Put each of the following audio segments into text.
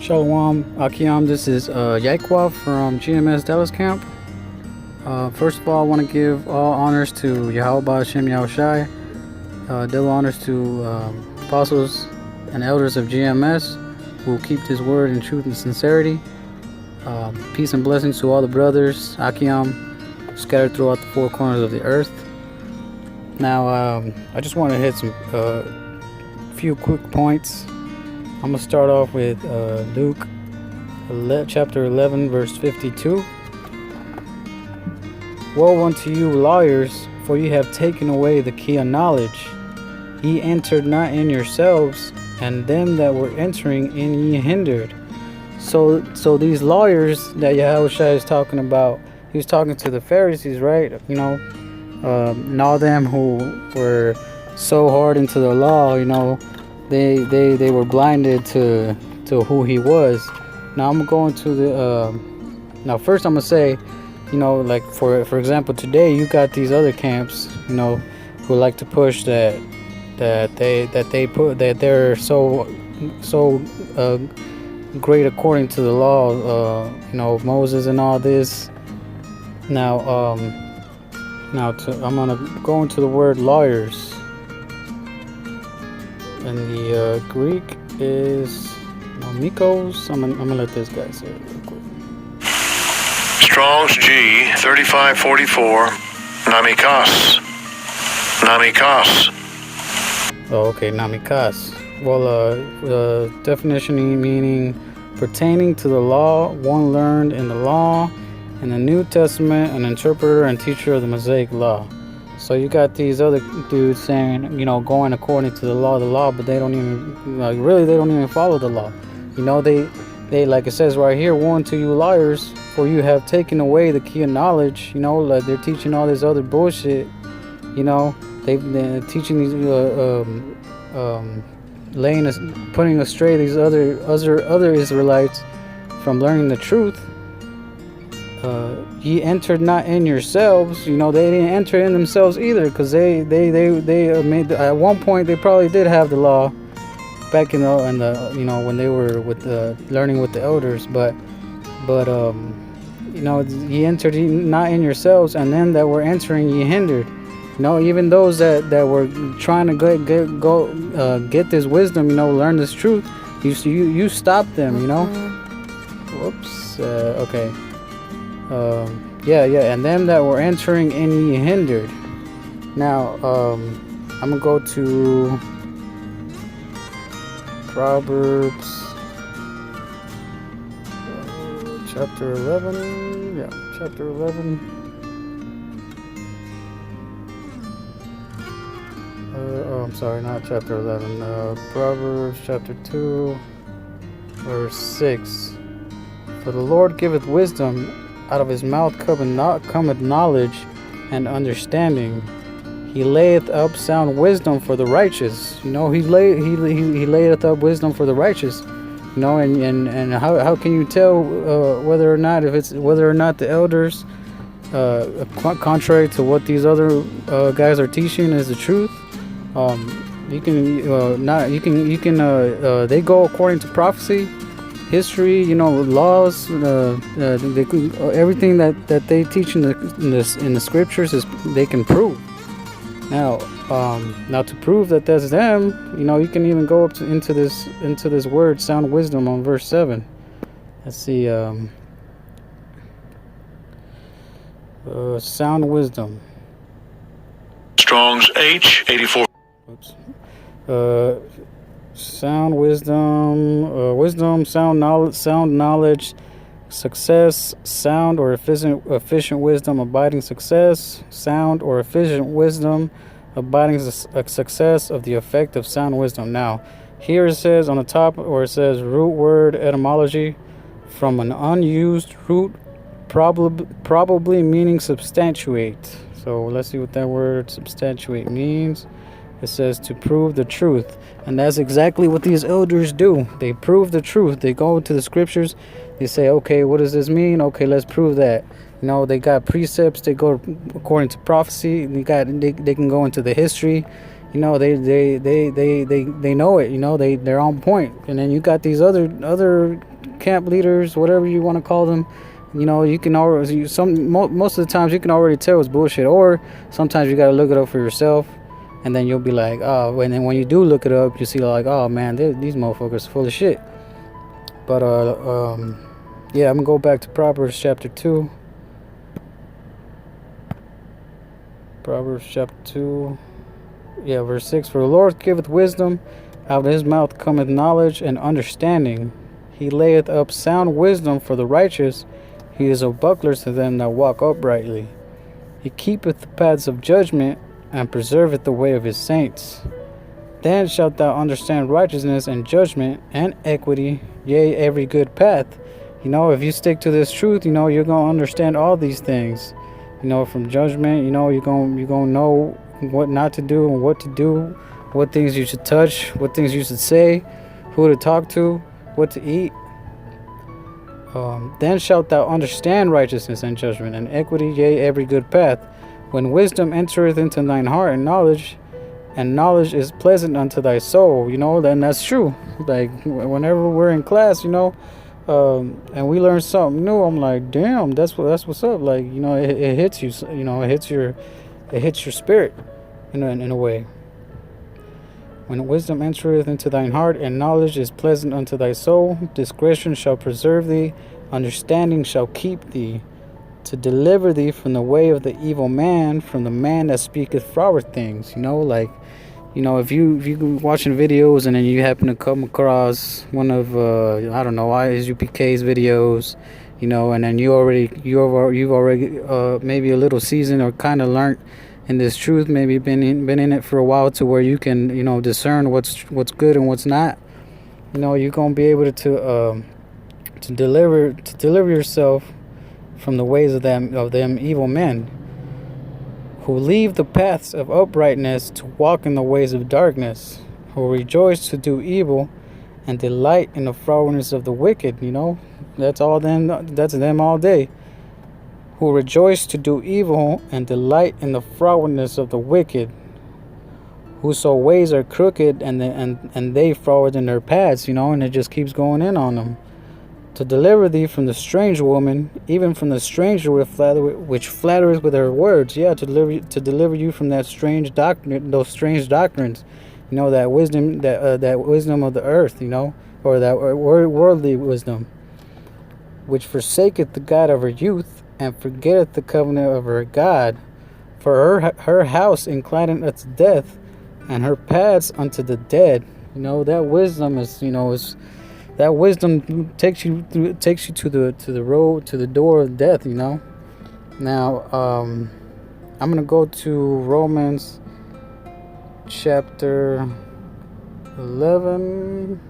Shalom, Akiam. This is Yahawah from GMS Dallas Camp. First of all, I want to give all honors to Yahawah, Shem Yahawashi. Double honors to apostles and elders of GMS who keep His word in truth and sincerity. Peace and blessings to all the brothers, Akiam, scattered throughout the four corners of the earth. Now, I just want to hit some few quick points. I'm going to start off with Luke chapter 11, verse 52. Woe unto you, lawyers, for ye have taken away the key of knowledge. Ye entered not in yourselves, and them that were entering in ye hindered. So these lawyers that Yahawashi is talking about, he was talking to the Pharisees, right? You know, and all them who were so hard into the law, you know, they were blinded to who he was. Now I'm going to the now first I'm gonna say, you know, like for example, today you got these other camps, you know, who like to push that they're so great according to the law, you know, Moses and all this. Now I'm gonna go into the word lawyers. And the Greek is nomikos. I'm gonna let this guy say it real quick. Strong's G 3544 namikos. Oh, okay, namikos. Well, definition meaning pertaining to the law, one learned in the law. In the New Testament, an interpreter and teacher of the Mosaic law. So you got these other dudes saying, you know, going according to the law, but they don't even, like, really, they don't even follow the law. You know, they like it says right here, woe unto you liars, for you have taken away the key of knowledge. You know, like they're teaching all this other bullshit. You know, they're teaching these, putting astray these other Israelites from learning the truth. Ye entered not in yourselves. You know, they didn't enter in themselves either, because they made, at one point they probably did have the law back in the you know, when they were with the learning with the elders, but you know, ye entered not in yourselves, and them that were entering ye hindered. You know, even those that were trying to get this wisdom, you know, learn this truth, you stopped them. You know. Whoops. Okay. Yeah, and them that were entering in ye hindered. Now, I'm gonna go to Proverbs, chapter 11. Yeah, chapter 11. I'm sorry, not chapter 11. Proverbs chapter 2, verse 6. For the Lord giveth wisdom. Out of his mouth cometh knowledge and understanding. He layeth up sound wisdom for the righteous. You know, he layeth up wisdom for the righteous. You know, and how can you tell whether or not the elders, contrary to what these other guys are teaching, is the truth? They go according to prophecy, history, you know, laws, everything that they teach in the scriptures is they can prove. Now to prove that that's them, you know, you can even go up into this word sound wisdom on verse 7. Let's see, sound wisdom. Strong's H 84. Oops. Sound wisdom, sound knowledge, success, sound or efficient wisdom, abiding success, sound or efficient wisdom, abiding success of the effect of sound wisdom. Now, here it says on the top where it says root word etymology, from an unused root, probably meaning substantiate. So let's see what that word substantiate means. It says to prove the truth. And that's exactly what these elders do. They prove the truth. They go to the scriptures. They say, okay, what does this mean? Okay, let's prove that. You know, they got precepts. They go according to prophecy. They can go into the history. You know, they know it. You know, they're on point. And then you got these other camp leaders, whatever you want to call them, you can already most of the times you can already tell it's bullshit, or sometimes you got to look it up for yourself, and then you'll be like, oh, and then when you do look it up, you see like, oh man, these motherfuckers are full of shit. But yeah, I'm gonna go back to Proverbs chapter 2. Proverbs chapter 2, yeah, verse 6. For the Lord giveth wisdom, out of his mouth cometh knowledge and understanding. He layeth up sound wisdom for the righteous. He is a buckler to them that walk uprightly. He keepeth the paths of judgment, and preserveth the way of his saints. Then shalt thou understand righteousness and judgment and equity, yea, every good path. If you stick to this truth, you're going to understand all these things. From judgment, you're going to know what not to do and what to do, what things you should touch, what things you should say, who to talk to, what to eat. Then shalt thou understand righteousness and judgment and equity, yea, every good path. When wisdom entereth into thine heart, and knowledge is pleasant unto thy soul, then that's true. Like, whenever we're in class, and we learn something new, I'm like, damn, that's what's up. Like, it hits you, it hits your spirit, in a way. When wisdom entereth into thine heart, and knowledge is pleasant unto thy soul, discretion shall preserve thee, understanding shall keep thee, to deliver thee from the way of the evil man, from the man that speaketh froward things. If you watching videos and then you happen to come across one of I don't know, ISUPK's videos, and then you've already maybe a little seasoned or kind of learned in this truth, maybe been in it for a while, to where you can discern what's good and what's not. You're gonna be able to deliver yourself from the ways of them evil men, who leave the paths of uprightness to walk in the ways of darkness, who rejoice to do evil and delight in the frowardness of the wicked. That's them all day, who rejoice to do evil and delight in the frowardness of the wicked, whoso ways are crooked and they froward in their paths, and it just keeps going in on them. To deliver thee from the strange woman, even from the stranger which flattereth with her words. Yeah, to deliver you from that strange doctrine, those strange doctrines. That wisdom, that wisdom of the earth, or that worldly wisdom, which forsaketh the God of her youth, and forgetteth the covenant of her God. For her house inclineth unto death, and her paths unto the dead. That wisdom is, that wisdom takes you to the road, to the door of death. Now, I'm gonna go to Romans chapter 11.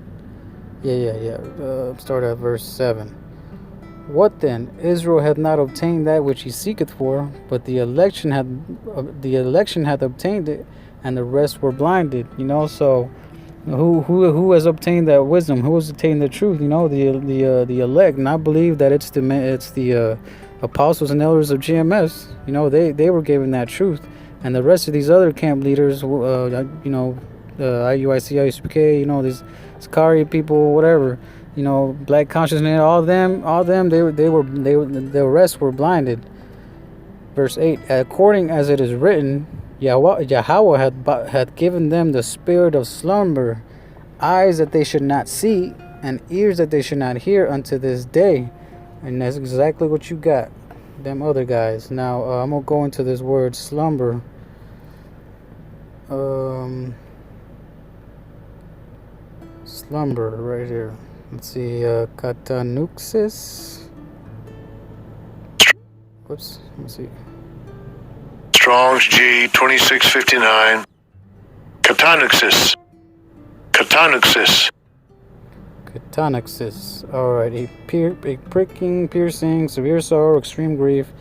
Start at verse 7. What then? Israel hath not obtained that which he seeketh for, but the election hath obtained it, and the rest were blinded. So who has obtained that wisdom? Who has obtained the truth? The elect. And I believe that it's the apostles and elders of GMS. They were given that truth, and the rest of these other camp leaders, IUIC, IUSPK, these Sakari people, whatever, Black consciousness, all them, the rest were blinded. Verse 8: according as it is written, Yahawah hath given them the spirit of slumber, eyes that they should not see, and ears that they should not hear unto this day. And that's exactly what you got, them other guys. Now, I'm going to go into this word slumber. Slumber, right here. Let's see, katanuxis. Whoops, let's see. Strong's G 2659. Catonyxis. Alright, a pricking, piercing, severe sorrow, extreme grief,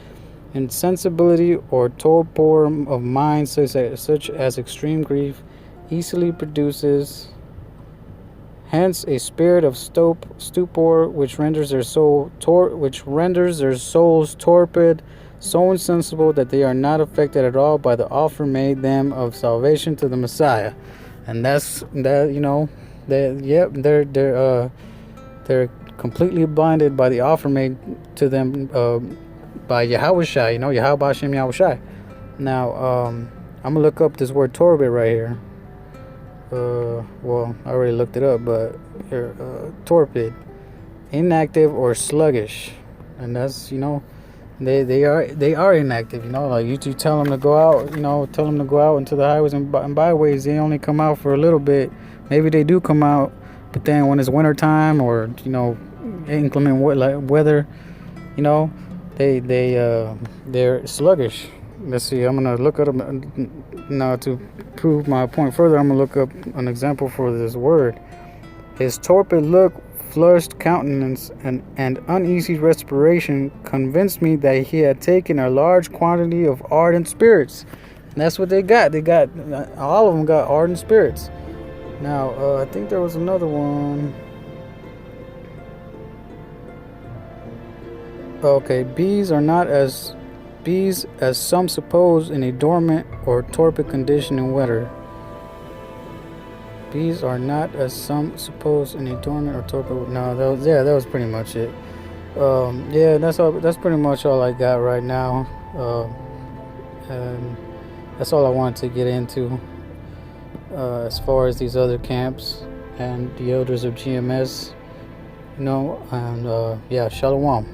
insensibility or torpor of mind, such as extreme grief easily produces. Hence, a spirit of stupor, which renders their souls torpid, so insensible that they are not affected at all by the offer made them of salvation to the Messiah. And that's that. They're completely blinded by the offer made to them by Yahawashi. Yahawashi. Now, I'm gonna look up this word torpid right here. Well, I already looked it up, but here, torpid, inactive or sluggish, and that's they are inactive. Like you tell them to go out. Tell them to go out into the highways and byways. They only come out for a little bit. Maybe they do come out, but then when it's winter time or inclement weather, they're sluggish. Let's see. I'm gonna look up now to prove my point further. I'm gonna look up an example for this word. His torpid look, flushed countenance, and uneasy respiration convinced me that he had taken a large quantity of ardent spirits. And that's what they got. All of them got ardent spirits. Now, I think there was another one. Okay, bees as some suppose in a dormant or torpid condition in winter. Bees are not as some suppose in a dormant or torpid. No, that was pretty much it. Yeah, that's all. That's pretty much all I got right now. And that's all I wanted to get into as far as these other camps and the elders of GMS. And yeah, Shalom.